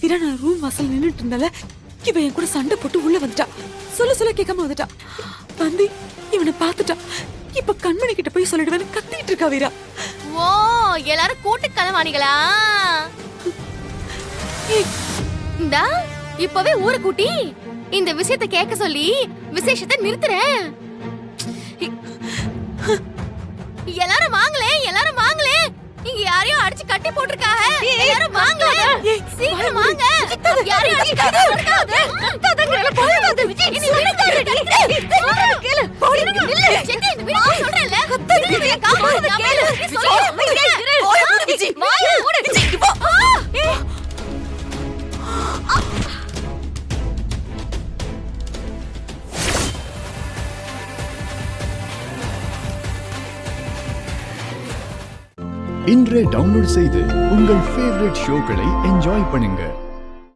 வீரா நான் ரூம் வாசல் நின்னுட்டு இருந்தால இவன் என் கூட சண்டை போட்டு உள்ள வந்துட்டா. சொல்ல கேட்காம வந்துட்டா. வந்து இவனை பார்த்துட்டா. இப்ப கண்மணி கிட்ட போய் சொல்லிடுவேன்னு கத்திட்டு இருக்கா வீரா. ஓ, எல்லாரும் கூட்டு கலவாணிகளா? இந்தா இப்பவே ஊரை கூட்டி இந்த விஷயத்தை கேட்க சொல்லி விசேஷத்தை நிறுத்துறேன். எல்லாரும் வாங்களே, எல்லாரும் வாங்களே. இங்க யாரையும் அடிச்சு கட்டி போட்டுருக்காங்க. எல்லாரும் வாங்களே, சீக்கிரம் வாங்க. யாரையும் அடிச்சு கட்டி போட்டுருக்காங்க. கதங்கல போகாத விஜய், நீ விடுங்க. கேளு, போடுங்க. நில்லு செட்டி, இந்த வீடியோ சொல்றேன்ல. கத்தறீங்க, காப்பாத்து கேளு. போய் விஜய், வாய் மூடு விஜய். போ. இன்றே டவுன்லோட் செய்து உங்கள் ஃபேவரட் ஷோக்களை என்ஜாய் பண்ணுங்க.